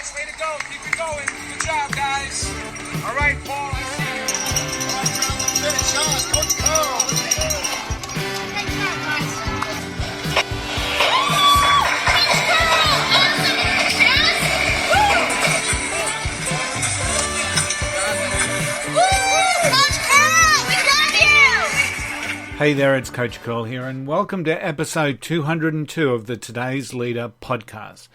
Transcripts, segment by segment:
Nice, way to go. Keep it going. Good job, guys. All right, Paul, I see you. All right, John, finish on. Coach Carl. Great job, guys. Hey there, it's Coach Curl here, and welcome to episode 202 of the Today's Leader podcast.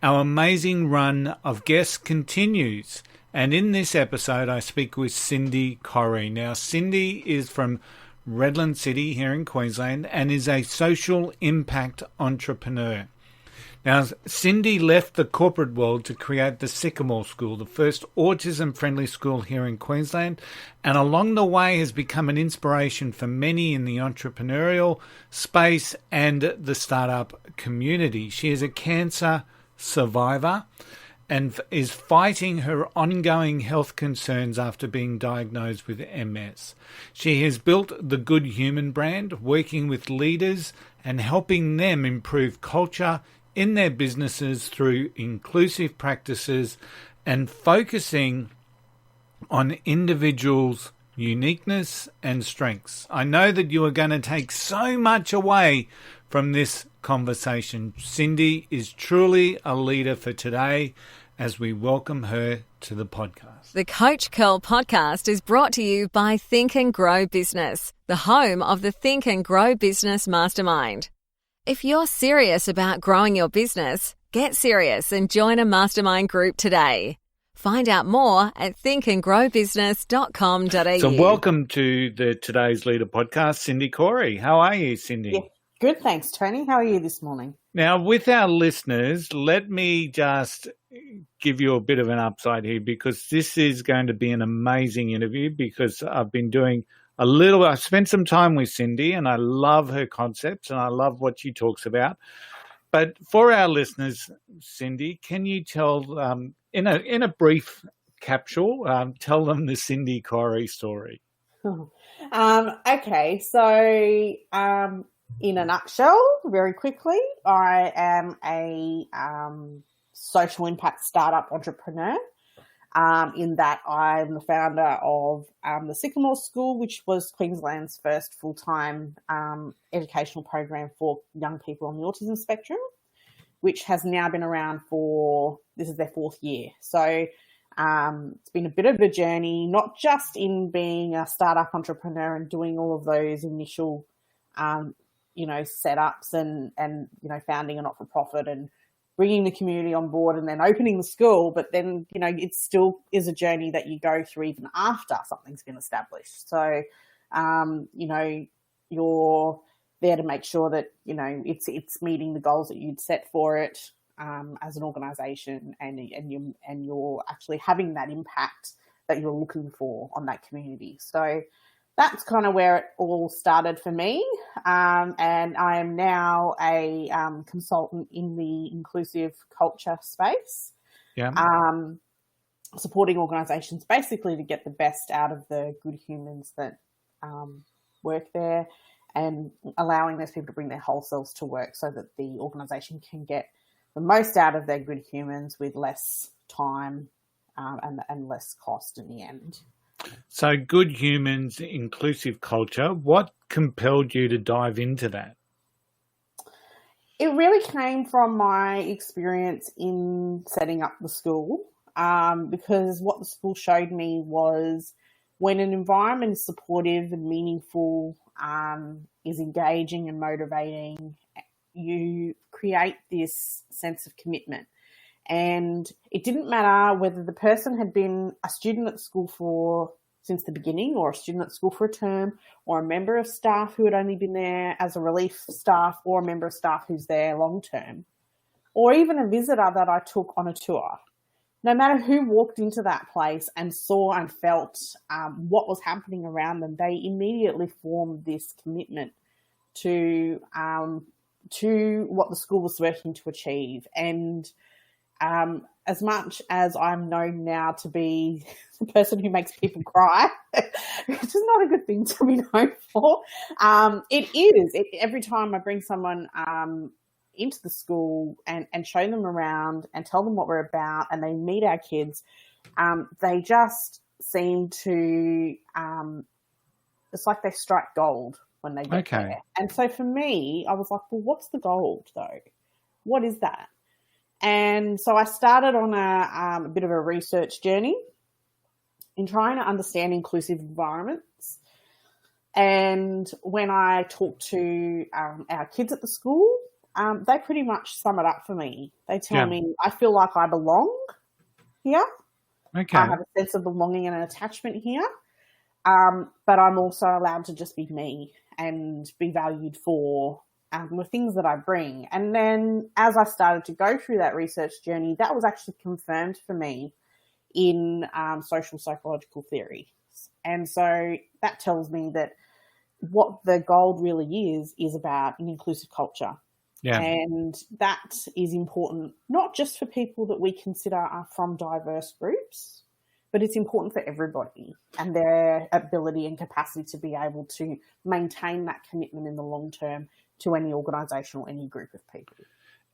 Our amazing run of guests continues, and in this episode I speak with Cindy Corrie. Now, Cindy is from Redland City here in Queensland and is a social impact entrepreneur. Now, Cindy left the corporate world to create the Sycamore School, the first autism-friendly school here in Queensland, and along the way has become an inspiration for many in the entrepreneurial space and the startup community. She is a cancer survivor and is fighting her ongoing health concerns after being diagnosed with MS. She has built the Good Human brand, working with leaders and helping them improve culture in their businesses through inclusive practices and focusing on individuals' uniqueness and strengths. I know that you are going to take so much away from this conversation. Cindy is truly a leader for today as we welcome her to the podcast. The Coach Curl podcast is brought to you by Think Grow Business, the home of the Think Grow Business Mastermind. If you're serious about growing your business, get serious and join a mastermind group today. Find out more at thinkandgrowbusiness.com.au. So welcome to the Today's Leader podcast, Cindy Corrie. How are you, Cindy? Yeah, good, thanks, Tony. How are you this morning? Now, with our listeners, let me just give you a bit of an upside here, because this is going to be an amazing interview, because I've spent some time with Cindy and I love her concepts and I love what she talks about. But for our listeners, Cindy, can you tell, in a brief capsule, tell them the Cindy Corrie story? Okay, so in a nutshell, very quickly, I am a social impact startup entrepreneur. In that I'm the founder of the Sycamore School, which was Queensland's first full-time educational program for young people on the autism spectrum, which has now been around this is their fourth year. So it's been a bit of a journey, not just in being a startup entrepreneur and doing all of those initial, setups and founding a not-for-profit and bringing the community on board and then opening the school, but then, it still is a journey that you go through even after something's been established. So, you're there to make sure that, it's meeting the goals that you'd set for it as an organisation, and you're actually having that impact that you're looking for on that community. So that's kind of where it all started for me. And I am now a consultant in the inclusive culture space, supporting organisations basically to get the best out of the good humans that work there, and allowing those people to bring their whole selves to work so that the organisation can get the most out of their good humans with less time and less cost in the end. So Good Humans, inclusive culture, what compelled you to dive into that? It really came from my experience in setting up the school, because what the school showed me was when an environment is supportive and meaningful, is engaging and motivating, you create this sense of commitment. And it didn't matter whether the person had been a student at school since the beginning, or a student at school for a term, or a member of staff who had only been there as a relief staff, or a member of staff who's there long term, or even a visitor that I took on a tour. No matter who walked into that place and saw and felt what was happening around them, they immediately formed this commitment to what the school was working to achieve. And as much as I'm known now to be the person who makes people cry, which is not a good thing to be known for, it is. Every time I bring someone into the school and show them around and tell them what we're about, and they meet our kids, they just seem to, it's like they strike gold when they get there. And so for me, I was like, well, what's the gold though? What is that? And so I started on a bit of a research journey in trying to understand inclusive environments. And when I talk to our kids at the school, they pretty much sum it up for me. They tell me, I feel like I belong here. I have a sense of belonging and an attachment here. But I'm also allowed to just be me and be valued for the things that I bring. And then as I started to go through that research journey, that was actually confirmed for me in social psychological theory. And so that tells me that what the gold really is about an inclusive culture. Yeah. And that is important, not just for people that we consider are from diverse groups, but it's important for everybody and their ability and capacity to be able to maintain that commitment in the long term to any organisation or any group of people.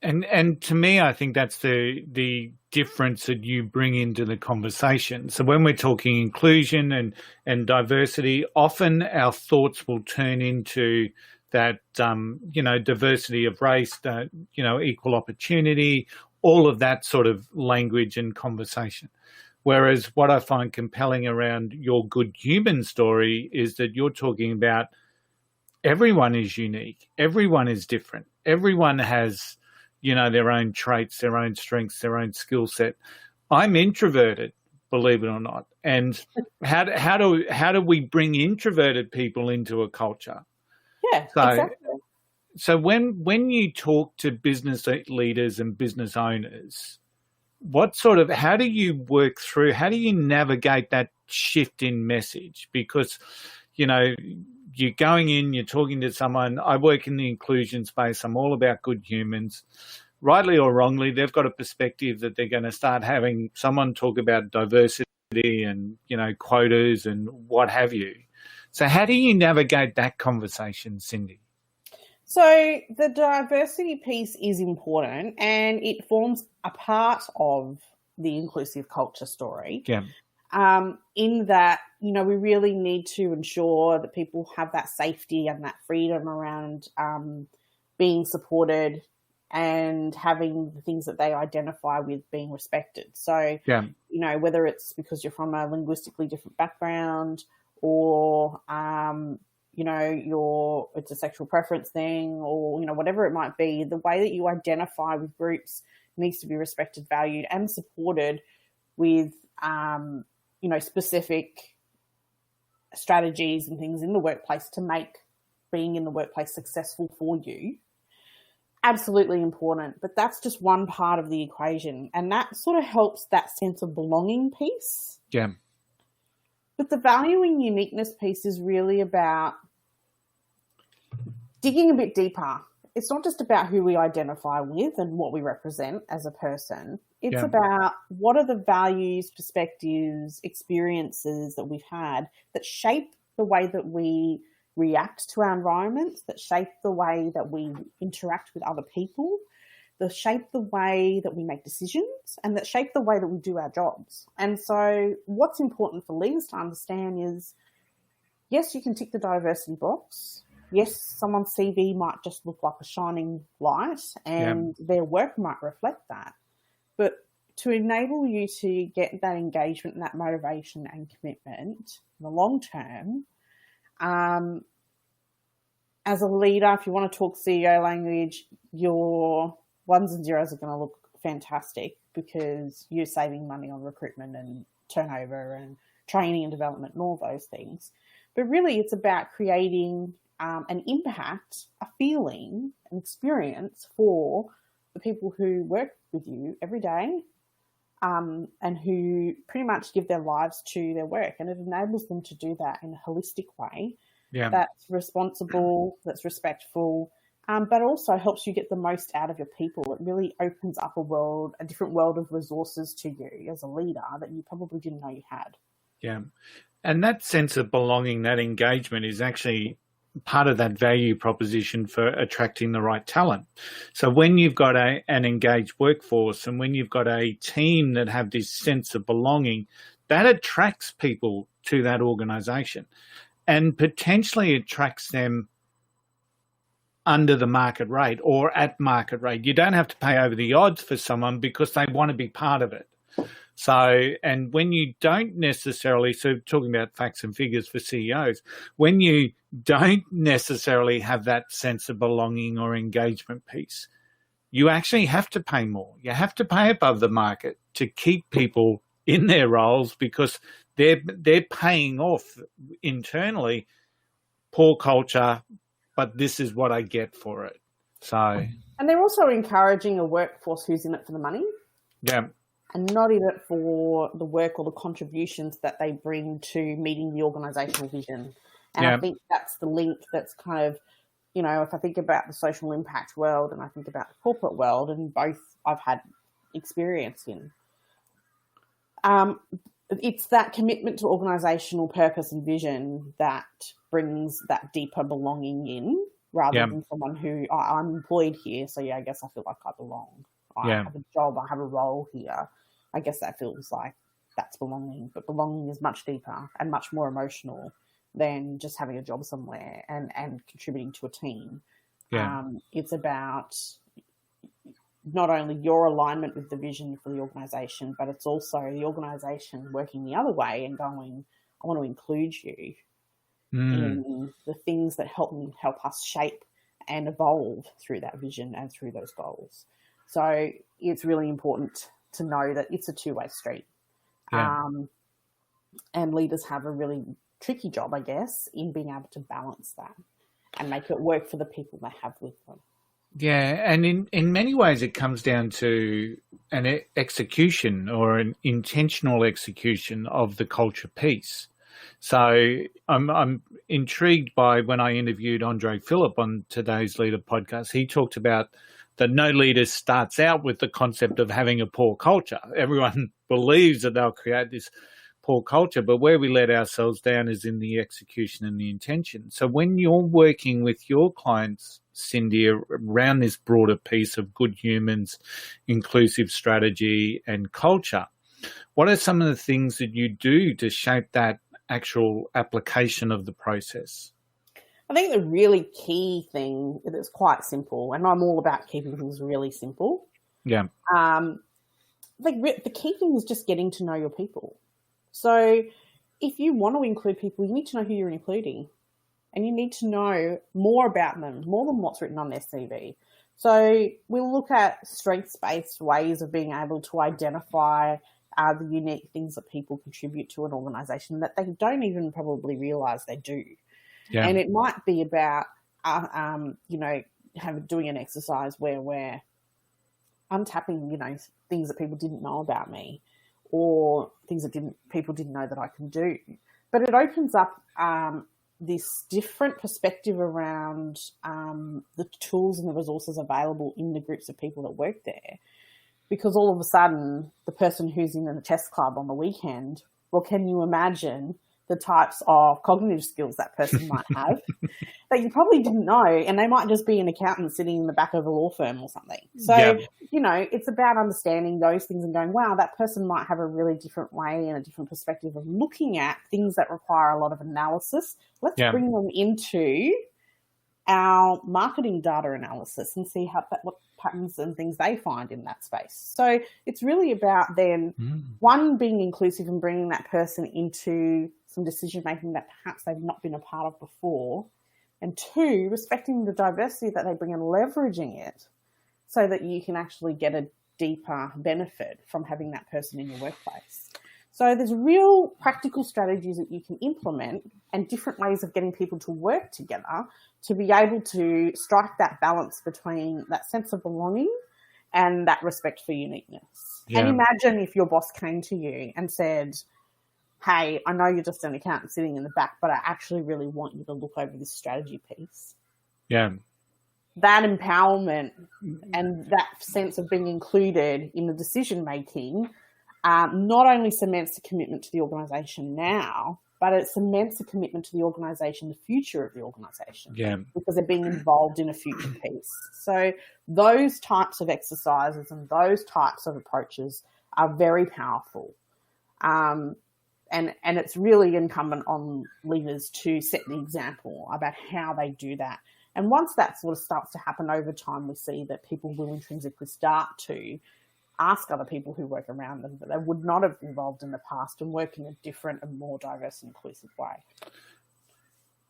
And to me, I think that's the difference that you bring into the conversation. So when we're talking inclusion and diversity, often our thoughts will turn into that, diversity of race, equal opportunity, all of that sort of language and conversation. Whereas what I find compelling around your good human story is that you're talking about everyone is unique. Everyone is different. Everyone has, their own traits, their own strengths, their own skill set. I'm introverted, believe it or not. And how do we bring introverted people into a culture? Yeah, exactly. So when you talk to business leaders and business owners, how do you work through, how do you navigate that shift in message? Because, you're going in, you're talking to someone. I work in the inclusion space. I'm all about good humans. Rightly or wrongly, they've got a perspective that they're going to start having someone talk about diversity and, quotas and what have you. So how do you navigate that conversation, Cindy? So the diversity piece is important and it forms a part of the inclusive culture story. Yeah. In that, we really need to ensure that people have that safety and that freedom around being supported and having the things that they identify with being respected. So, whether it's because you're from a linguistically different background or, it's a sexual preference thing or, whatever it might be, the way that you identify with groups needs to be respected, valued and supported with, specific strategies and things in the workplace to make being in the workplace successful for you. Absolutely important, but that's just one part of the equation, and that sort of helps that sense of belonging piece. Yeah. But the value and uniqueness piece is really about digging a bit deeper. It's not just about who we identify with and what we represent as a person. It's about what are the values, perspectives, experiences that we've had that shape the way that we react to our environments, that shape the way that we interact with other people, that shape the way that we make decisions, and that shape the way that we do our jobs. And so what's important for leaders to understand is, yes, you can tick the diversity box. Yes, someone's CV might just look like a shining light and their work might reflect that. But to enable you to get that engagement and that motivation and commitment in the long term, as a leader, if you want to talk CEO language, your ones and zeros are going to look fantastic because you're saving money on recruitment and turnover and training and development and all those things. But really it's about creating an impact, a feeling, an experience for the people who work with you every day and who pretty much give their lives to their work. And it enables them to do that in a holistic way that's responsible, that's respectful, but also helps you get the most out of your people. It really opens up a different world of resources to you as a leader that you probably didn't know you had. Yeah. And that sense of belonging, that engagement is actually part of that value proposition for attracting the right talent. So when you've got an engaged workforce and when you've got a team that have this sense of belonging, that attracts people to that organisation and potentially attracts them under the market rate or at market rate. You don't have to pay over the odds for someone because they want to be part of it. So, and when you don't necessarily, so talking about facts and figures for CEOs, when you don't necessarily have that sense of belonging or engagement piece, you actually have to pay more. You have to pay above the market to keep people in their roles because they're paying off internally poor culture, but this is what I get for it. So, and they're also encouraging a workforce who's in it for the money. Yeah. And not in it for the work or the contributions that they bring to meeting the organisational vision. And I think that's the link that's kind of, you know, if I think about the social impact world and I think about the corporate world, and both I've had experience in, it's that commitment to organisational purpose and vision that brings that deeper belonging in rather than someone who, I'm employed here, so I guess I feel like I belong. I have a job, I have a role here. I guess that feels like that's belonging, but belonging is much deeper and much more emotional than just having a job somewhere and contributing to a team. It's about not only your alignment with the vision for the organisation, but it's also the organisation working the other way and going, I want to include you in the things that help us shape and evolve through that vision and through those goals. So it's really important to know that it's a two-way street. And leaders have a really tricky job, I guess, in being able to balance that and make it work for the people they have with them. Yeah, and in many ways it comes down to an execution or an intentional execution of the culture piece. So I'm intrigued by when I interviewed Andre Phillip on today's Leader podcast, he talked about that no leader starts out with the concept of having a poor culture. Everyone believes that they'll create this poor culture, but where we let ourselves down is in the execution and the intention. So when you're working with your clients, Cindy, around this broader piece of good humans, inclusive strategy and culture, what are some of the things that you do to shape that actual application of the process? I think the really key thing is quite simple, and I'm all about keeping things really simple. Yeah. I think the key thing is just getting to know your people. So if you want to include people, you need to know who you're including, and you need to know more about them, more than what's written on their CV. So we'll look at strengths-based ways of being able to identify the unique things that people contribute to an organisation that they don't even probably realise they do. Yeah. And it might be about, doing an exercise where we're untapping, things that people didn't know about me or things that people didn't know that I can do. But it opens up this different perspective around the tools and the resources available in the groups of people that work there. Because all of a sudden, the person who's in the chess club on the weekend, well, can you imagine the types of cognitive skills that person might have that you probably didn't know, and they might just be an accountant sitting in the back of a law firm or something. So, it's about understanding those things and going, wow, that person might have a really different way and a different perspective of looking at things that require a lot of analysis. Let's bring them into our marketing data analysis and see what patterns and things they find in that space. So it's really about then, one, being inclusive and bringing that person into some decision-making that perhaps they've not been a part of before, and two, respecting the diversity that they bring and leveraging it so that you can actually get a deeper benefit from having that person in your workplace. So there's real practical strategies that you can implement and different ways of getting people to work together to be able to strike that balance between that sense of belonging and that respect for uniqueness. Yeah. And imagine if your boss came to you and said, hey, I know you're just an accountant sitting in the back, but I actually really want you to look over this strategy piece. Yeah. That empowerment and that sense of being included in the decision-making not only cements the commitment to the organisation now, but it cements a commitment to the organisation, the future of the organisation, because they're being involved in a future piece. So those types of exercises and those types of approaches are very powerful. And it's really incumbent on leaders to set the example about how they do that. And once that sort of starts to happen over time, we see that people will intrinsically start to ask other people who work around them that they would not have involved in the past and work in a different and more diverse and inclusive way.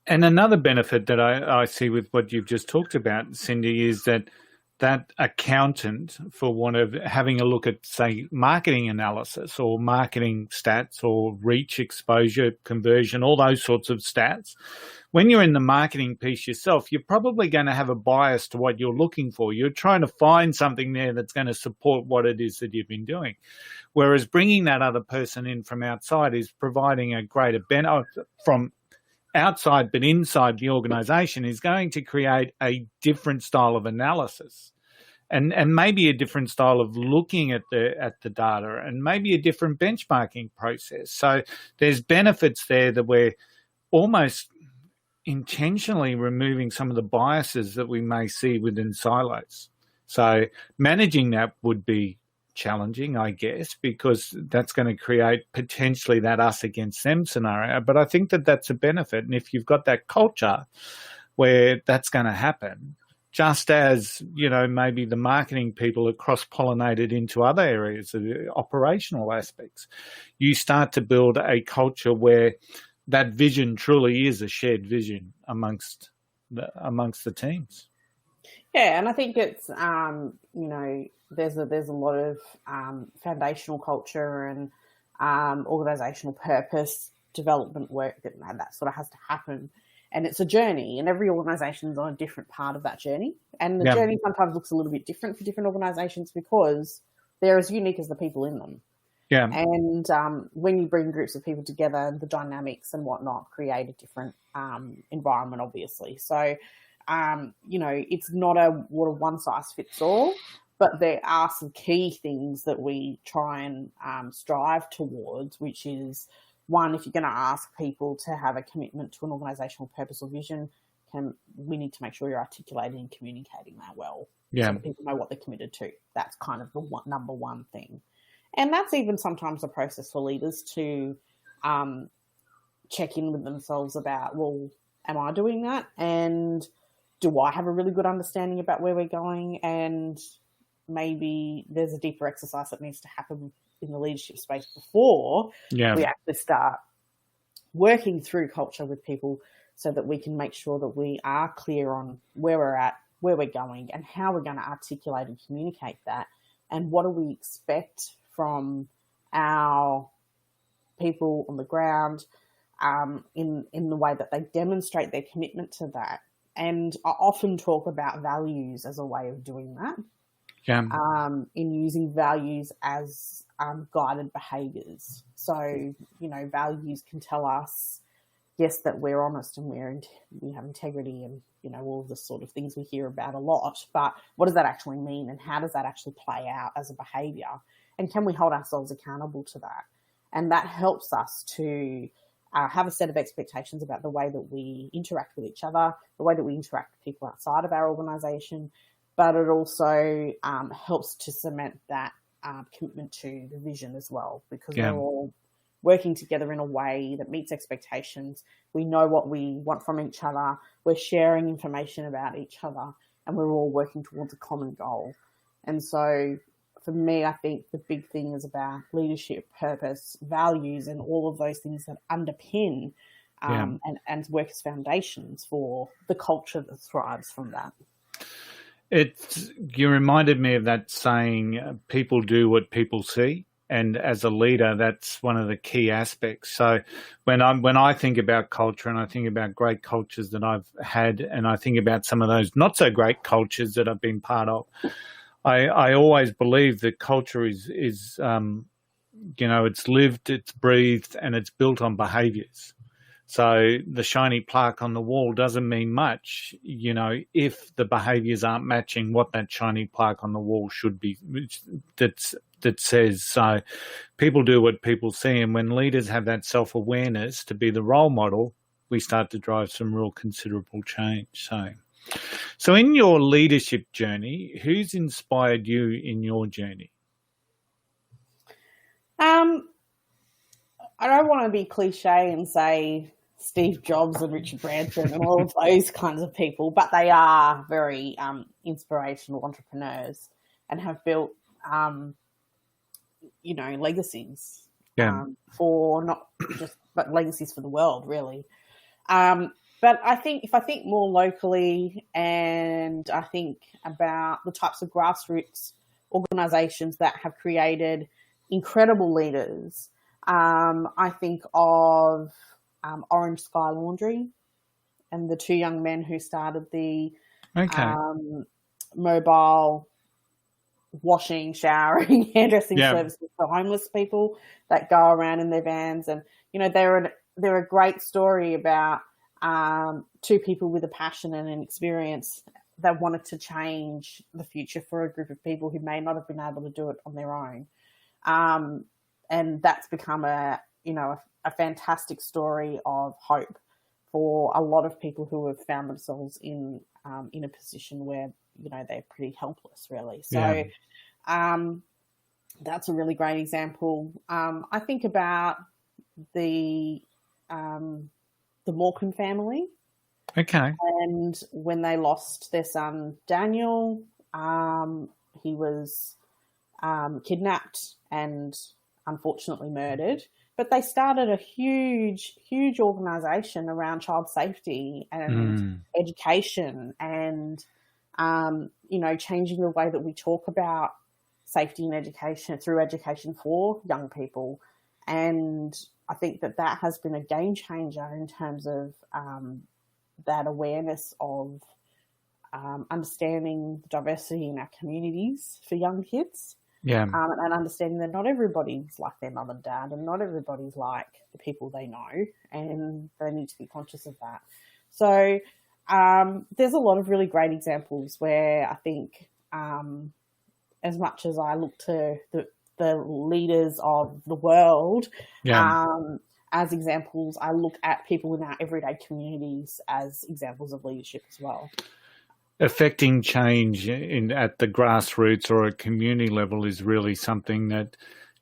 And another benefit that I see with what you've just talked about, Cindy, is that accountant, for want of having a look at, say, marketing analysis or marketing stats or reach, exposure, conversion, all those sorts of stats, when you're in the marketing piece yourself, you're probably going to have a bias to what you're looking for. You're trying to find something there that's going to support what it is that you've been doing. Whereas bringing that other person in from outside is providing a greater benefit from outside but inside the organisation, is going to create a different style of analysis and maybe a different style of looking at the data, and maybe a different benchmarking process. So there's benefits there that we're almost intentionally removing some of the biases that we may see within silos. So managing that would be challenging, I guess, because that's going to create potentially that us against them scenario. But I think that that's a benefit. And if you've got that culture where that's going to happen, just as, you know, maybe the marketing people are cross-pollinated into other areas, the operational aspects, you start to build a culture where that vision truly is a shared vision amongst the teams. Yeah, and I think it's, you know, there's a lot of foundational culture and organisational purpose development work that sort of has to happen. And it's a journey, and every organisation is on a different part of that journey. And the journey sometimes looks a little bit different for different organisations because they're as unique as the people in them. Yeah. And when you bring groups of people together, the dynamics and whatnot create a different environment, obviously. So, you know, it's not a one size fits all, but there are some key things that we try and strive towards, which is, one, if you're going to ask people to have a commitment to an organisational purpose or vision, we need to make sure you're articulating and communicating that well, so that people know what they're committed to. That's kind of the number one thing. And that's even sometimes a process for leaders to check in with themselves about, well, am I doing that? And do I have a really good understanding about where we're going? And maybe there's a deeper exercise that needs to happen in the leadership space before we actually start working through culture with people, so that we can make sure that we are clear on where we're at, where we're going, and how we're going to articulate and communicate that, and what do we expect from our people on the ground in the way that they demonstrate their commitment to that. And I often talk about values as a way of doing that. In using values as guided behaviours. So, you know, values can tell us, yes, that we're honest and we have integrity and, you know, all of the sort of things we hear about a lot. But what does that actually mean, and how does that actually play out as a behaviour? And can we hold ourselves accountable to that? And that helps us to have a set of expectations about the way that we interact with each other, the way that we interact with people outside of our organisation. But it also helps to cement that commitment to the vision as well, because we're all working together in a way that meets expectations. We know what we want from each other. We're sharing information about each other, and we're all working towards a common goal. And so for me, I think the big thing is about leadership, purpose, values, and all of those things that underpin and work as foundations for the culture that thrives from that. You reminded me of that saying, people do what people see. And as a leader, that's one of the key aspects. So when I think about culture, and I think about great cultures that I've had, and I think about some of those not so great cultures that I've been part of, I always believe that culture is you know, it's lived, it's breathed, and it's built on behaviours. So the shiny plaque on the wall doesn't mean much, you know, if the behaviours aren't matching what that shiny plaque on the wall should be, that's that says so. People do what people see, and when leaders have that self-awareness to be the role model, we start to drive some real considerable change. So in your leadership journey, who's inspired you in your journey? I don't want to be cliche and say Steve Jobs and Richard Branson and all of those kinds of people, but they are very inspirational entrepreneurs and have built, legacies for not just, but legacies for the world, really. But I think if I think more locally, and I think about the types of grassroots organisations that have created incredible leaders, I think of Orange Sky Laundry and the two young men who started the mobile washing, showering, hairdressing services for homeless people that go around in their vans. And, they're a great story about two people with a passion and an experience that wanted to change the future for a group of people who may not have been able to do it on their own. And that's become a fantastic story of hope for a lot of people who have found themselves in a position where, they're pretty helpless, really. So that's a really great example. I think about the Morgan family. Okay. And when they lost their son, Daniel, he was kidnapped and unfortunately murdered. But they started a huge, huge organisation around child safety and education and, changing the way that we talk about safety and education through education for young people. And I think that has been a game changer in terms of that awareness of understanding the diversity in our communities for young kids. And understanding that not everybody's like their mum and dad and not everybody's like the people they know, and they need to be conscious of that. So there's a lot of really great examples where I think as much as I look to the leaders of the world as examples, I look at people in our everyday communities as examples of leadership as well. Affecting change at the grassroots or a community level is really something that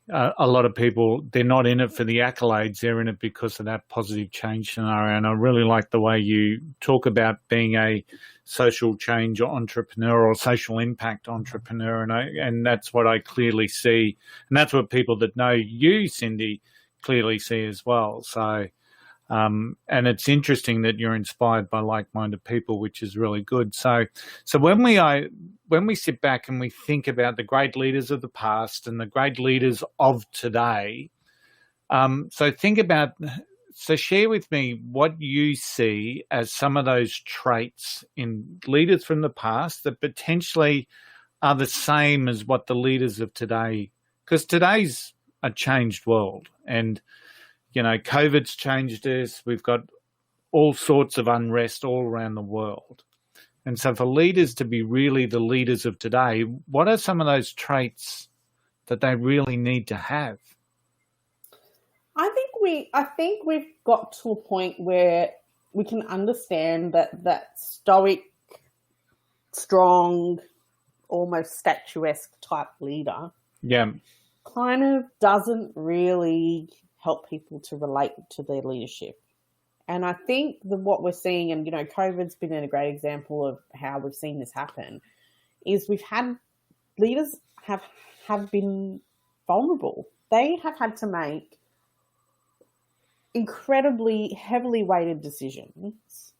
a lot of people, they're not in it for the accolades, they're in it because of that positive change scenario. And I really like the way you talk about being a social change entrepreneur or social impact entrepreneur. And that's what I clearly see. And that's what people that know you, Cindy, clearly see as well. So, and it's interesting that you're inspired by like-minded people, which is really good. So when we sit back and we think about the great leaders of the past and the great leaders of today, so share with me what you see as some of those traits in leaders from the past that potentially are the same as what the leaders of today, because today's a changed world, and COVID's changed us. We've got all sorts of unrest all around the world. And so for leaders to be really the leaders of today, what are some of those traits that they really need to have? I think we've got to a point where we can understand that stoic, strong, almost statuesque type leader kind of doesn't really help people to relate to their leadership. And I think that what we're seeing, and COVID's been a great example of how we've seen this happen, is we've had leaders have been vulnerable. They have had to make incredibly heavily weighted decisions,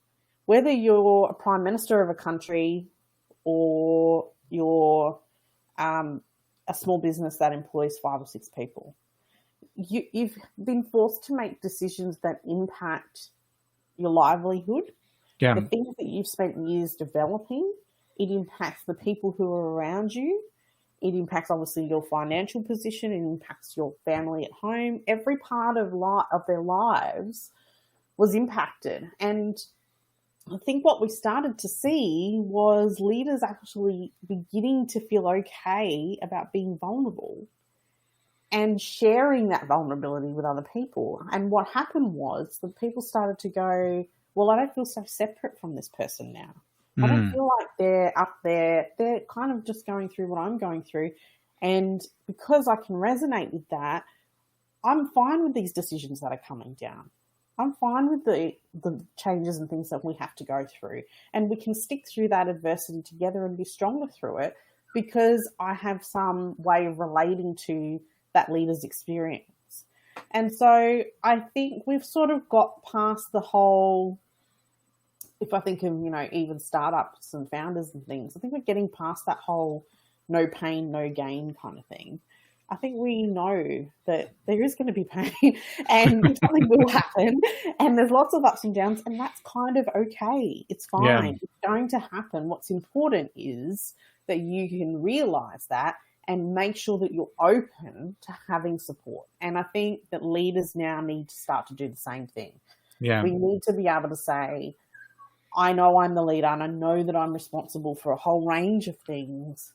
whether you're a prime minister of a country or you're a small business that employs 5 or 6 people. You've been forced to make decisions that impact your livelihood, the things that you've spent years developing. It impacts the people who are around you. It impacts, obviously, your financial position. It impacts your family at home. Every part of their lives was impacted. And I think what we started to see was leaders actually beginning to feel okay about being vulnerable. and sharing that vulnerability with other people. And what happened was the people started to go, well, I don't feel so separate from this person now. I don't feel like they're up there. They're kind of just going through what I'm going through. And because I can resonate with that, I'm fine with these decisions that are coming down. I'm fine with the changes and things that we have to go through. And we can stick through that adversity together and be stronger through it because I have some way of relating to that leader's experience. And so I think we've sort of got past the whole, if I think of, even startups and founders and things, I think we're getting past that whole no pain, no gain kind of thing. I think we know that there is going to be pain and something will happen and there's lots of ups and downs, and that's kind of okay. It's fine. Yeah. It's going to happen. What's important is that you can realize that and make sure that you're open to having support. And I think that leaders now need to start to do the same thing. Yeah. We need to be able to say, I know I'm the leader and I know that I'm responsible for a whole range of things,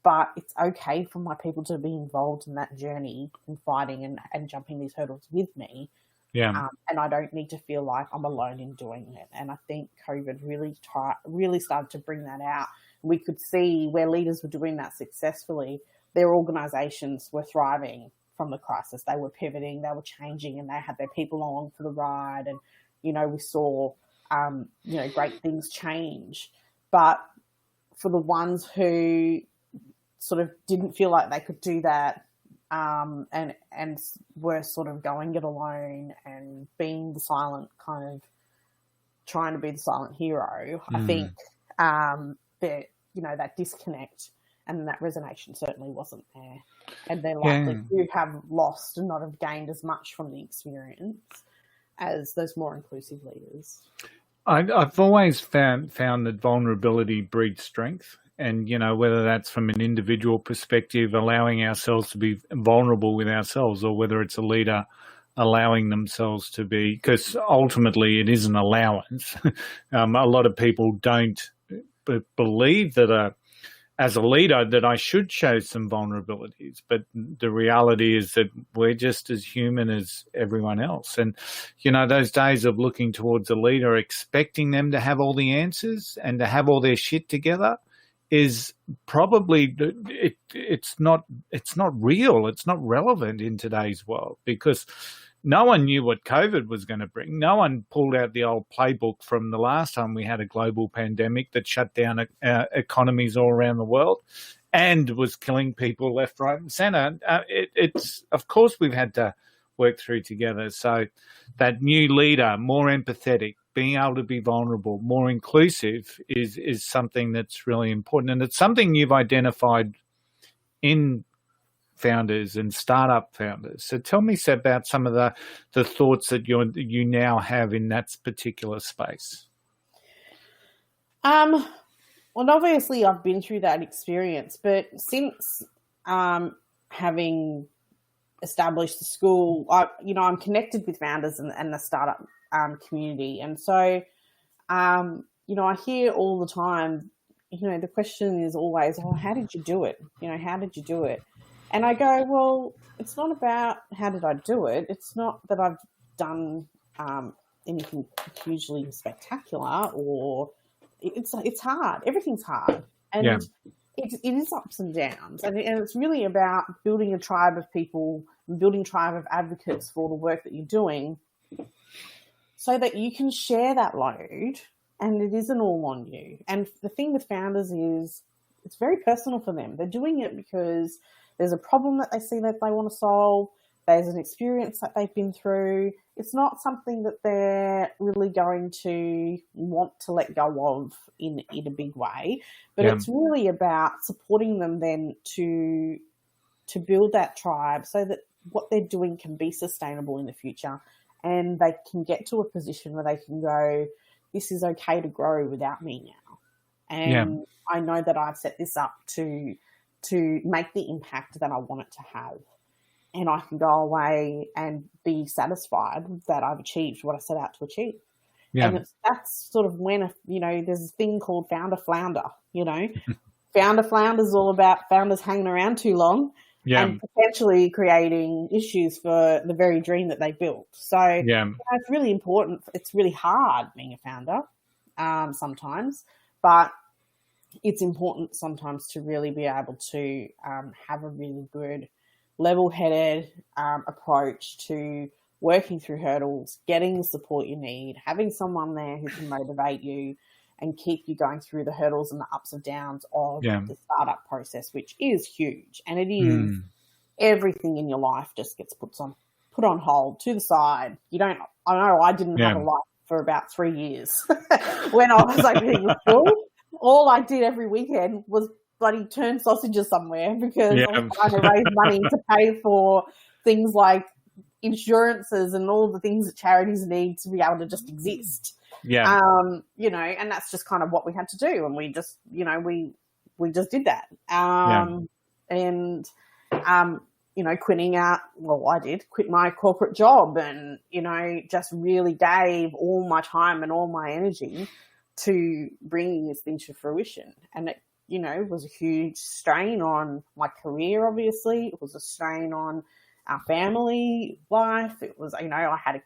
but it's okay for my people to be involved in that journey and fighting and jumping these hurdles with me. Yeah. And I don't need to feel like I'm alone in doing it. And I think COVID really started to bring that out. We could see where leaders were doing that successfully, their organisations were thriving from the crisis. They were pivoting, they were changing, and they had their people along for the ride. And, we saw, great things change. But for the ones who sort of didn't feel like they could do that and were sort of going it alone and being the silent kind of trying to be the silent hero, I think that disconnect and that resonation certainly wasn't there. And they're likely to have lost and not have gained as much from the experience as those more inclusive leaders. I've always found that vulnerability breeds strength. And, whether that's from an individual perspective, allowing ourselves to be vulnerable with ourselves, or whether it's a leader allowing themselves to be, because ultimately it is an allowance. A lot of people don't believe that as a leader that I should show some vulnerabilities, but the reality is that we're just as human as everyone else. And, those days of looking towards a leader, expecting them to have all the answers and to have all their shit together, is probably it's not real. It's not relevant in today's world because no one knew what COVID was going to bring. No one pulled out the old playbook from the last time we had a global pandemic that shut down economies all around the world and was killing people left, right, and centre. It's of course we've had to work through together. So that new leader, more empathetic, being able to be vulnerable, more inclusive is something that's really important. And it's something you've identified in founders and startup founders. So tell me about some of the thoughts that you now have in that particular space. Well, obviously I've been through that experience, but since having established the school, I'm connected with founders and the startup community. And so, I hear all the time, the question is always, oh, how did you do it? How did you do it? And I go, well, it's not about how did I do it. It's not that I've done anything hugely spectacular, or it's hard. Everything's hard. And it is ups and downs. And it's really about building a tribe of people, building a tribe of advocates for the work that you're doing, so that you can share that load and it isn't all on you. And the thing with founders is it's very personal for them. They're doing it because there's a problem that they see that they want to solve. There's an experience that they've been through. It's not something that they're really going to want to let go of in a big way, but it's really about supporting them then to build that tribe so that what they're doing can be sustainable in the future. And they can get to a position where they can go, this is okay to grow without me now. And I know that I've set this up to make the impact that I want it to have. And I can go away and be satisfied that I've achieved what I set out to achieve. Yeah. And that's sort of when, there's a thing called founder flounder, Founder flounder is all about founders hanging around too long. and potentially creating issues for the very dream that they built. So it's really important. It's really hard being a founder sometimes, but it's important sometimes to really be able to have a really good level-headed approach to working through hurdles, getting the support you need, having someone there who can motivate you and keep you going through the hurdles and the ups and downs of the startup process, which is huge. And it is everything in your life just gets put on hold, to the side. I know I didn't have a life for about 3 years when I was opening the school. All I did every weekend was bloody turn sausages somewhere because I was trying to raise money to pay for things like insurances and all the things that charities need to be able to just exist. And that's just kind of what we had to do. And we just, we just did that. Quit my corporate job and, just really gave all my time and all my energy to bringing this thing to fruition. And it, was a huge strain on my career, obviously. It was a strain on our family life. It was, I had a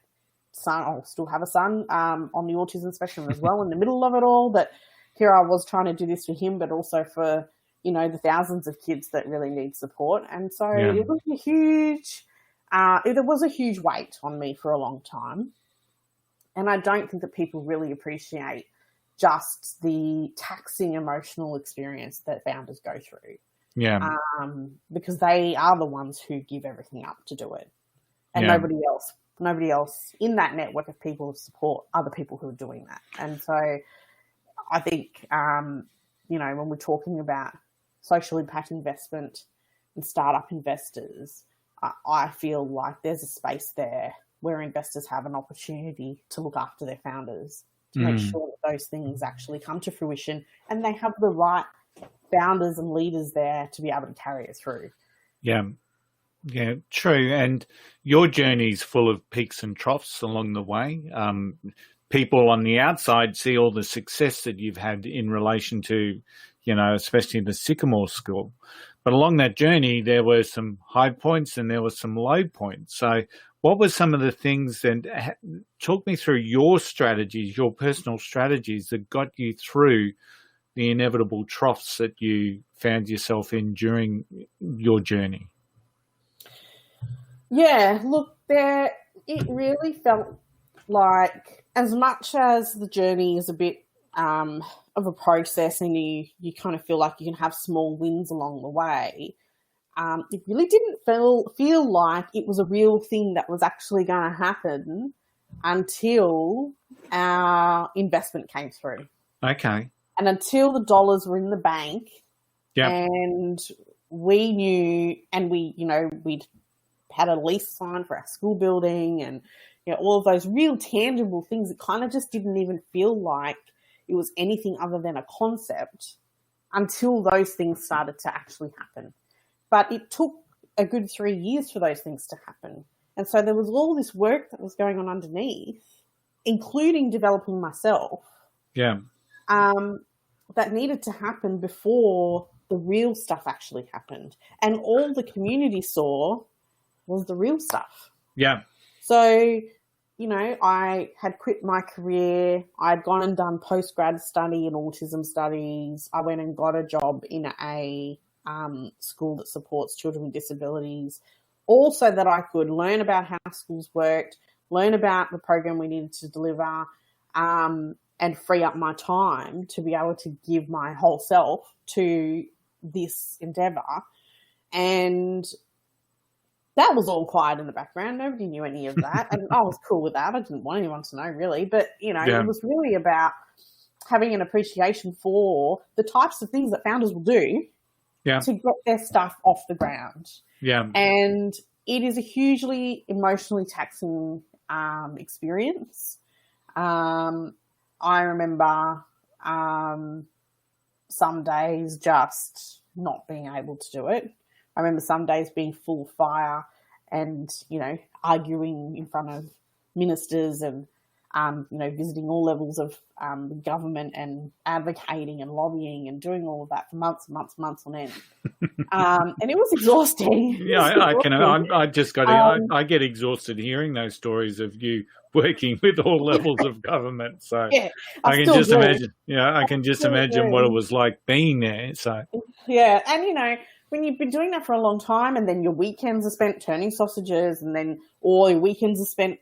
son, I'll still have a son on the autism spectrum as well in the middle of it all. But here I was trying to do this for him, but also for, the thousands of kids that really need support. And so it was a huge weight on me for a long time. And I don't think that people really appreciate just the taxing emotional experience that founders go through. Because they are the ones who give everything up to do it. And nobody else in that network of people of support are the people who are doing that. And so I think, when we're talking about social impact investment and startup investors, I feel like there's a space there where investors have an opportunity to look after their founders, to make sure that those things actually come to fruition and they have the right founders and leaders there to be able to carry it through. Yeah, true. And your journey is full of peaks and troughs along the way. People on the outside see all the success that you've had in relation to, especially the Sycamore School. But along that journey, there were some high points and there were some low points. So what were some of the things that talk me through your strategies, your personal strategies that got you through the inevitable troughs that you found yourself in during your journey? Yeah, look, it really felt like, as much as the journey is a bit of a process and you kind of feel like you can have small wins along the way, it really didn't feel like it was a real thing that was actually going to happen until our investment came through. Okay. And until the dollars were in the bank, and we knew, and we'd had a lease signed for our school building and, all of those real tangible things, it kind of just didn't even feel like it was anything other than a concept until those things started to actually happen. But it took a good 3 years for those things to happen. And so there was all this work that was going on underneath, including developing myself, that needed to happen before the real stuff actually happened. And all the community saw was the real stuff. Yeah. So, I had quit my career. I'd gone and done postgrad study in autism studies. I went and got a job in a school that supports children with disabilities, also that I could learn about how schools worked, learn about the program we needed to deliver, and free up my time to be able to give my whole self to this endeavour. And that was all quiet in the background. Nobody knew any of that. And I was cool with that. I didn't want anyone to know, really. But, it was really about having an appreciation for the types of things that founders will do to get their stuff off the ground. Yeah. And it is a hugely emotionally taxing experience. I remember some days just not being able to do it. I remember some days being full of fire and, arguing in front of ministers and visiting all levels of the government and advocating and lobbying and doing all of that for months and months and months on end. And it was exhausting. Yeah, I get exhausted hearing those stories of you working with all levels of government. So Yeah, I can just imagine. Yeah, I can just imagine what it was like being there. So yeah, and when you've been doing that for a long time, and then your weekends are spent turning sausages, and then all your weekends are spent,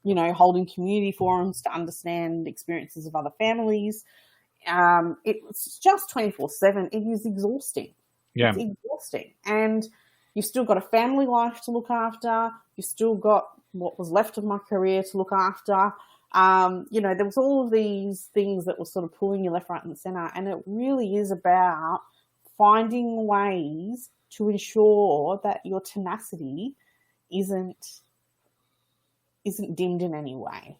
holding community forums to understand experiences of other families. It's just 24/7. It is exhausting. yeah, It's exhausting. And you've still got a family life to look after. You've still got what was left of my career to look after. There was all of these things that were sort of pulling you left, right, and centre. And it really is about finding ways to ensure that your tenacity isn't dimmed in any way.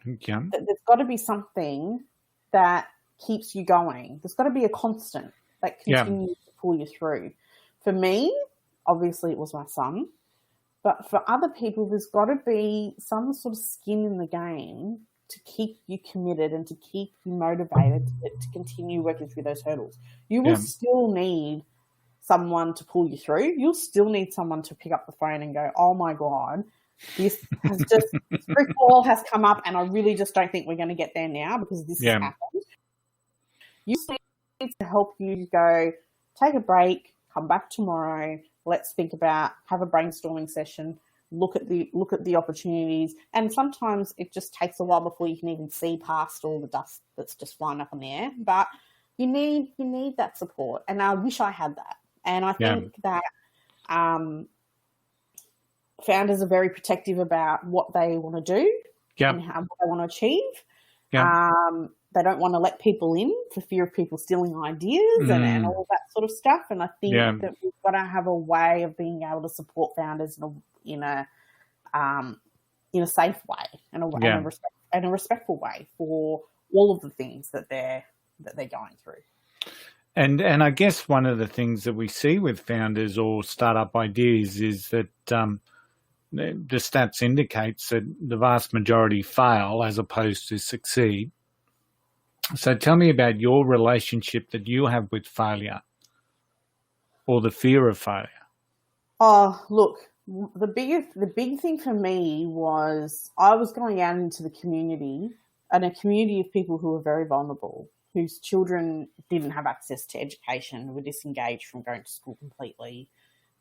yeah, There's got to be something that keeps you going. There's got to be a constant that continues to pull you through. For me, obviously it was my son, but for other people, there's got to be some sort of skin in the game to keep you committed and to keep you motivated to continue working through those hurdles. You will still need someone to pull you through. You'll still need someone to pick up the phone and go, oh my God, this brick wall has come up and I really just don't think we're going to get there now because this has happened. You need to help you go, take a break, come back tomorrow, let's think about, have a brainstorming session, look at the opportunities. And sometimes it just takes a while before you can even see past all the dust that's just flying up in the air. But you need that support. And I wish I had that. And I think that founders are very protective about what they want to do and what they want to achieve. They don't want to let people in for fear of people stealing ideas and all of that sort of stuff. And I think that we've got to have a way of being able to support founders in a safe way and a respectful way for all of the things that they're going through. And I guess one of the things that we see with founders or startup ideas is that the stats indicates that the vast majority fail as opposed to succeed. So tell me about your relationship that you have with failure or the fear of failure. Oh, look, the big thing for me was I was going out into the community and a community of people who were very vulnerable, whose children didn't have access to education, were disengaged from going to school completely.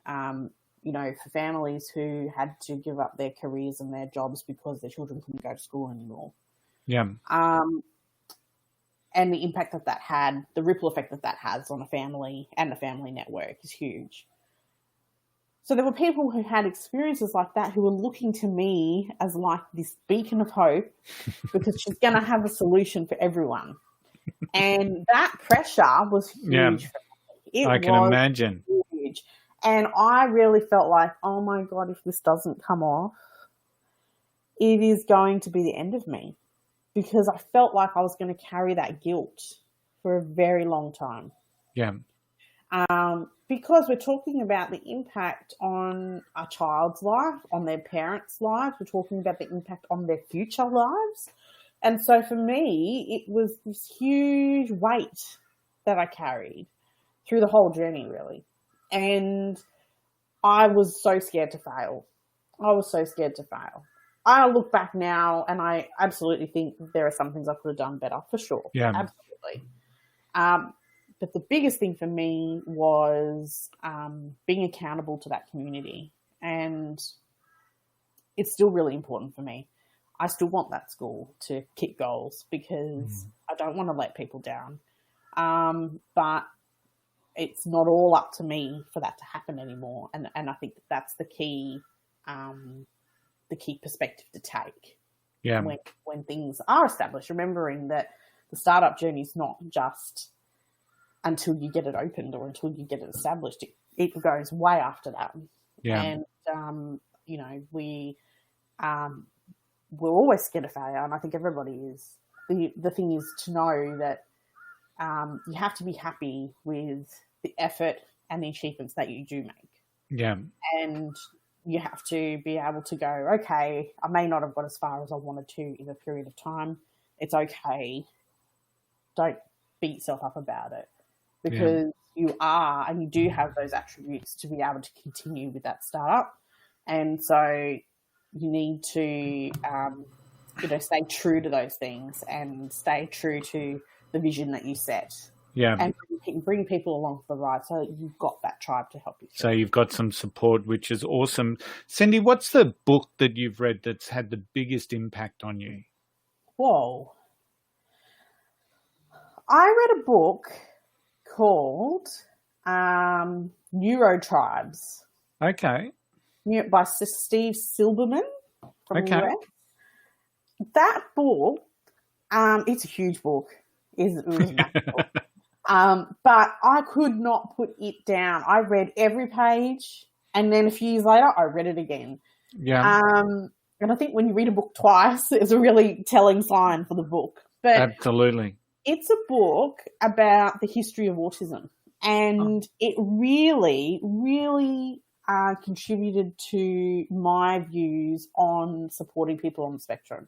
For families who had to give up their careers and their jobs because their children couldn't go to school anymore. Yeah. And the impact that had, the ripple effect that has on a family and the family network is huge. So there were people who had experiences like that who were looking to me as like this beacon of hope because she's going to have a solution for everyone. And that pressure was huge. Yeah, I can imagine. Huge. And I really felt like, oh my God, if this doesn't come off, it is going to be the end of me. Because I felt like I was going to carry that guilt for a very long time. Yeah. Because we're talking about the impact on a child's life, on their parents' lives. We're talking about the impact on their future lives. And so for me, it was this huge weight that I carried through the whole journey, really. And I was so scared to fail. I look back now and I absolutely think there are some things I could have done better, for sure. Yeah. Absolutely. But the biggest thing for me was being accountable to that community. And it's still really important for me. I still want that school to kick goals because I don't want to let people down. But it's not all up to me for that to happen anymore. And I think that's the key perspective to take when things are established, remembering that the startup journey is not just until you get it opened or until you get it established. It goes way after that. Yeah. And, we're always scared of failure, and I think everybody is. The thing is to know that you have to be happy with the effort and the achievements that you do make. Yeah. And you have to be able to go, okay, I may not have got as far as I wanted to in a period of time. It's okay. Don't beat yourself up about it, because you are, and you do have those attributes to be able to continue with that startup. And so you need to, stay true to those things and stay true to the vision that you set. Yeah. And bring people along for the ride, so that you've got that tribe to help you. So you've got some support, which is awesome. Cindy, what's the book that you've read that's had the biggest impact on you? Whoa. I read a book called Neuro Tribes. Okay. By Steve Silberman from the US. That book, it's a huge book. It was a massive book. But I could not put it down. I read every page, and then a few years later, I read it again. Yeah. And I think when you read a book twice, it's a really telling sign for the book. But absolutely. It's a book about the history of autism, and it really, really contributed to my views on supporting people on the spectrum.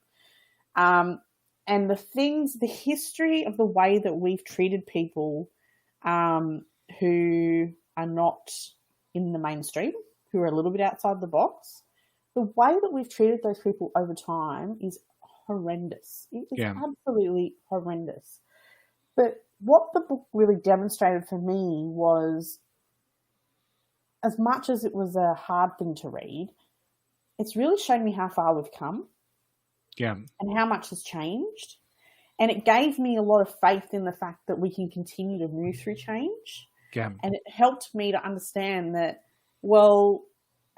And the history of the way that we've treated people who are not in the mainstream, who are a little bit outside the box, the way that we've treated those people over time is horrendous. It is absolutely horrendous. But what the book really demonstrated for me was, as much as it was a hard thing to read, it's really shown me how far we've come. Yeah. And how much has changed. And it gave me a lot of faith in the fact that we can continue to move through change. Yeah. And it helped me to understand that, well,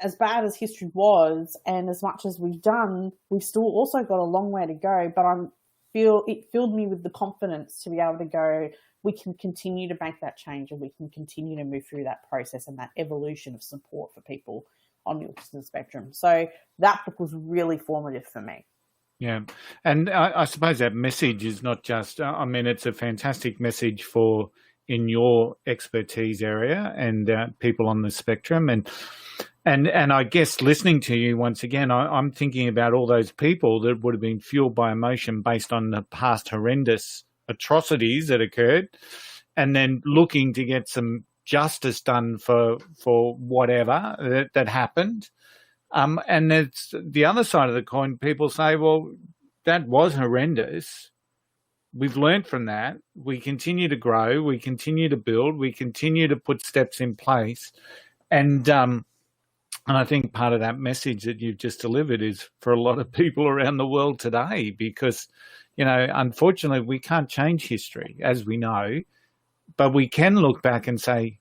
as bad as history was and as much as we've done, we've still also got a long way to go. But it filled me with the confidence to be able to go, we can continue to make that change, and we can continue to move through that process and that evolution of support for people on the autism spectrum. So that book was really formative for me. Yeah. And I suppose that message is not just, it's a fantastic message in your expertise area and people on the spectrum. And I guess listening to you once again, I'm thinking about all those people that would have been fueled by emotion based on the past horrendous atrocities that occurred, and then looking to get some justice done for whatever that happened. And it's the other side of the coin. People say, well, that was horrendous. We've learned from that. We continue to grow. We continue to build. We continue to put steps in place. And I think part of that message that you've just delivered is for a lot of people around the world today, because, unfortunately, we can't change history, as we know, but we can look back and say,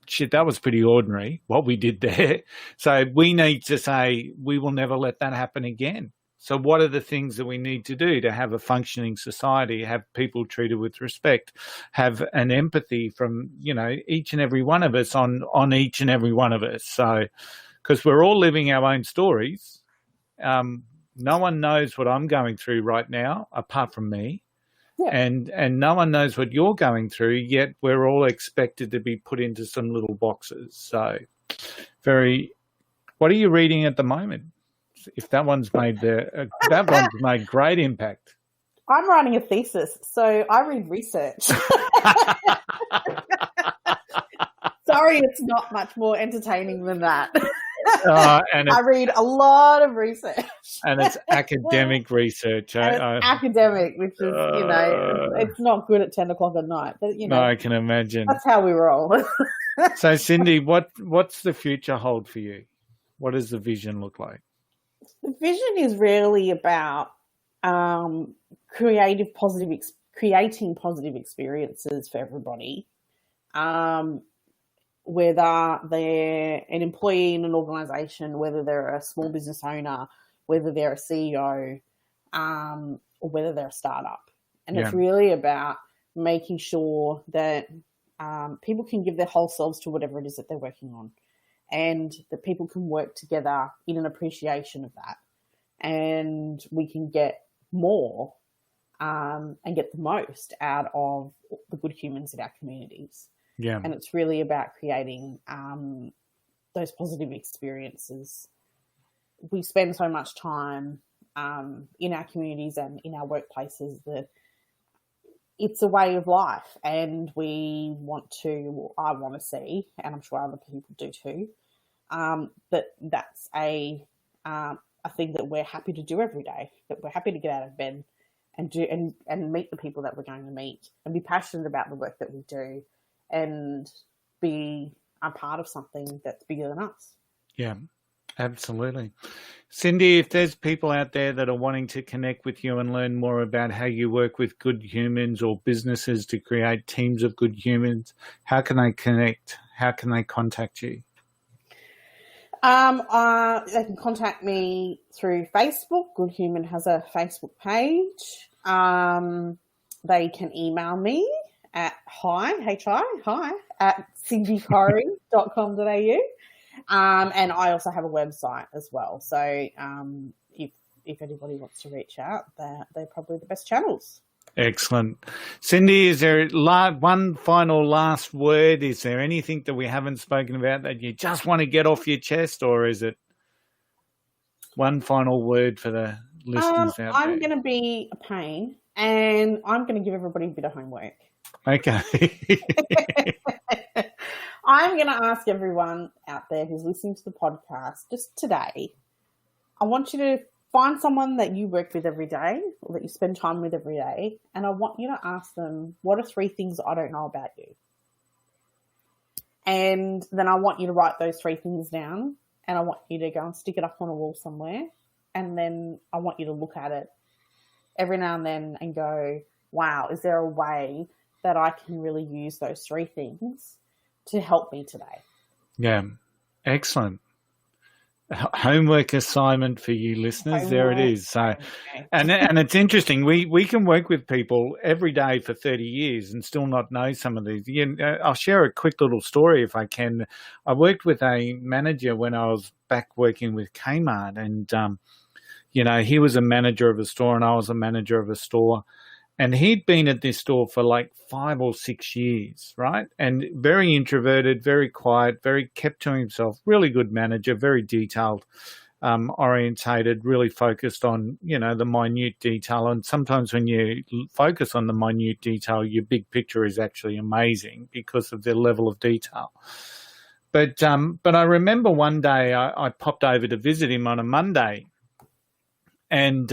shit, that was pretty ordinary, what we did there. So we need to say, we will never let that happen again. So what are the things that we need to do to have a functioning society, have people treated with respect, have an empathy from, each and every one of us on each and every one of us. So, because we're all living our own stories. No one knows what I'm going through right now, apart from me. Yeah. And no one knows what you're going through, yet we're all expected to be put into some little boxes. So what are you reading at the moment? If that one's made great impact. I'm writing a thesis, so I read research. Sorry, it's not much more entertaining than that. I read a lot of research. And it's academic research. Academic, which is, it's not good at 10 o'clock at night. But, no, I can imagine. That's how we roll. So, Cindy, what's the future hold for you? What does the vision look like? The vision is really about creating positive experiences for everybody. Whether they're an employee in an organisation, whether they're a small business owner, whether they're a CEO, or whether they're a startup. And it's really about making sure that people can give their whole selves to whatever it is that they're working on, and that people can work together in an appreciation of that. And we can get more and get the most out of the good humans in our communities. Yeah. And it's really about creating those positive experiences we spend so much time in our communities and in our workplaces that it's a way of life, and I want to see, and I'm sure other people do too, that's a thing that we're happy to do every day, that we're happy to get out of bed and do and meet the people that we're going to meet, and be passionate about the work that we do, and be a part of something that's bigger than us. Yeah, absolutely. Cindy, if there's people out there that are wanting to connect with you and learn more about how you work with good humans or businesses to create teams of good humans, how can they connect? How can they contact you? They can contact me through Facebook. Good Human has a Facebook page. They can email me at hi at cindycorrie.com.au. And I also have a website as well. So if anybody wants to reach out, they're probably the best channels. Excellent. Cindy, is there one final last word? Is there anything that we haven't spoken about that you just want to get off your chest, or is it one final word for the listeners out there? I'm going to be a pain, and I'm going to give everybody a bit of homework. Okay. I'm going to ask everyone out there who's listening to the podcast just today, I want you to find someone that you work with every day or that you spend time with every day, and I want you to ask them, what are 3 things I don't know about you? And then I want you to write those 3 things down, and I want you to go and stick it up on a wall somewhere, and then I want you to look at it every now and then and go, wow, is there a way that I can really use those 3 things to help me today? Yeah, excellent. Homework assignment for you listeners. There it is. So, and it's interesting. We can work with people every day for 30 years and still not know some of these. I'll share a quick little story if I can. I worked with a manager when I was back working with Kmart, and he was a manager of a store and I was a manager of a store. And he'd been at this store for like 5 or 6 years, right? And very introverted, very quiet, very kept to himself, really good manager, very detailed, orientated, really focused on, the minute detail. And sometimes when you focus on the minute detail, your big picture is actually amazing because of the level of detail. But I remember one day I popped over to visit him on a Monday. And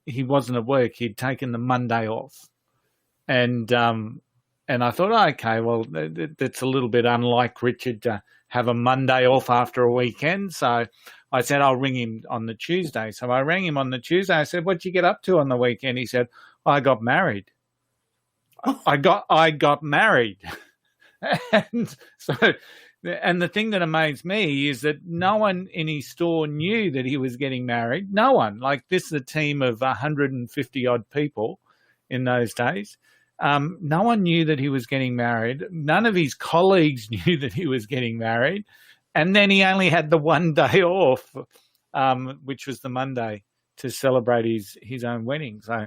he wasn't at work. He'd taken the Monday off. And I thought, okay, well, that's a little bit unlike Richard to have a Monday off after a weekend. So I said, I'll ring him on the Tuesday. So I rang him on the Tuesday. I said, what'd you get up to on the weekend? He said, I got married. I got married. And so... And the thing that amazed me is that no one in his store knew that he was getting married. No one. Like, this is a team of 150 odd people in those days. No one knew that he was getting married. None of his colleagues knew that he was getting married. And then he only had the one day off, which was the Monday, to celebrate his own wedding. So,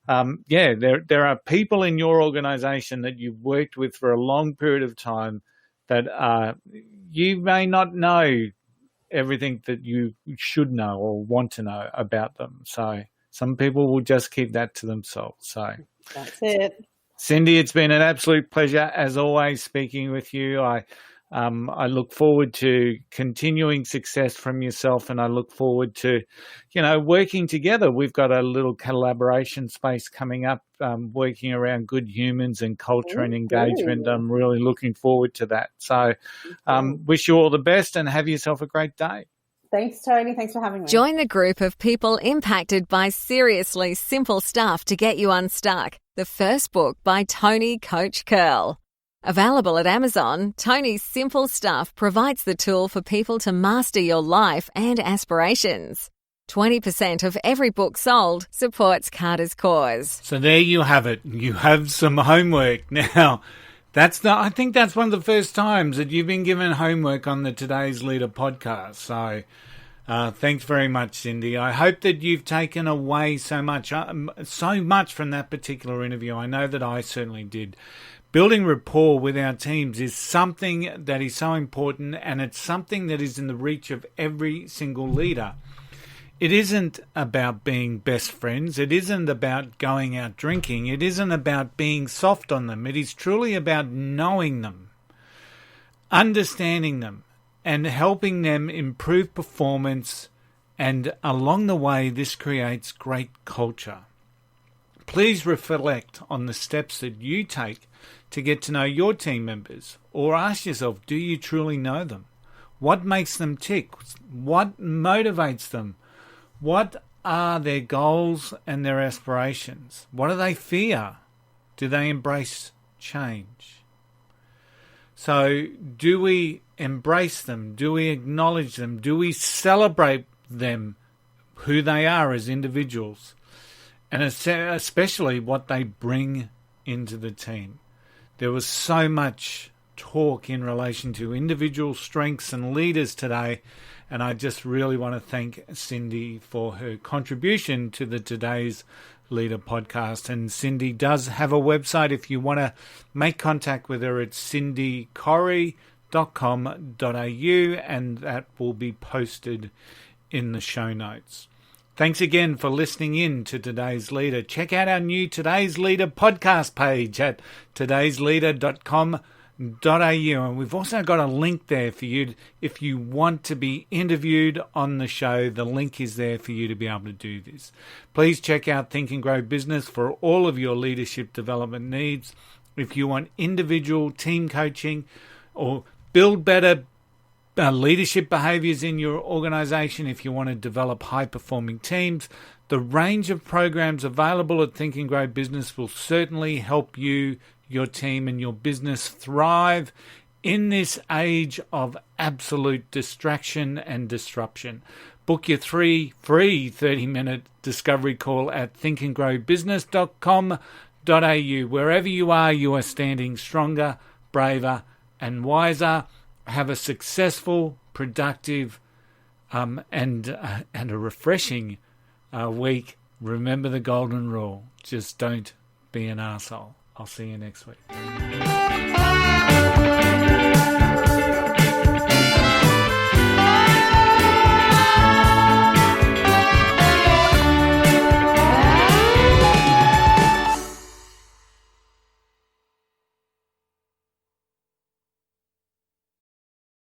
there are people in your organization that you've worked with for a long period of time that you may not know everything that you should know or want to know about them. So some people will just keep that to themselves. So that's it. Cindy, it's been an absolute pleasure, as always, speaking with you. I look forward to continuing success from yourself, and I look forward to, working together. We've got a little collaboration space coming up, working around good humans and culture and engagement. I'm really looking forward to that. So wish you all the best and have yourself a great day. Thanks, Tony. Thanks for having me. Join the group of people impacted by seriously simple stuff to get you unstuck. The first book by Tony Coach Curl. Available at Amazon, Tony's Simple Stuff provides the tool for people to master your life and aspirations. 20% of every book sold supports Carter's cause. So there you have it. You have some homework. Now, I think that's one of the first times that you've been given homework on the Today's Leader podcast. So thanks very much, Cindy. I hope that you've taken away so much from that particular interview. I know that I certainly did. Building rapport with our teams is something that is so important, and it's something that is in the reach of every single leader. It isn't about being best friends. It isn't about going out drinking. It isn't about being soft on them. It is truly about knowing them, understanding them, and helping them improve performance. And along the way, this creates great culture. Please reflect on the steps that you take to get to know your team members, or ask yourself, do you truly know them? What makes them tick? What motivates them? What are their goals and their aspirations? What do they fear? Do they embrace change? So do we embrace them? Do we acknowledge them? Do we celebrate them, who they are as individuals? And especially what they bring into the team. There was so much talk in relation to individual strengths and leaders today, and I just really want to thank Cindy for her contribution to the Today's Leader podcast. And Cindy does have a website. If you want to make contact with her, it's cindycorrie.com.au, and that will be posted in the show notes. Thanks again for listening in to Today's Leader. Check out our new Today's Leader podcast page at todaysleader.com.au, and we've also got a link there for you if you want to be interviewed on the show. The link is there for you to be able to do this. Please check out Think and Grow Business for all of your leadership development needs. If you want individual team coaching or build better leadership behaviors in your organization, if you want to develop high-performing teams, the range of programs available at Think and Grow Business will certainly help you, your team, and your business thrive in this age of absolute distraction and disruption. Book your free 30-minute discovery call at thinkandgrowbusiness.com.au. Wherever you are standing stronger, braver, and wiser. Have a successful, productive, and a refreshing week. Remember the golden rule. Just don't be an arsehole. I'll see you next week.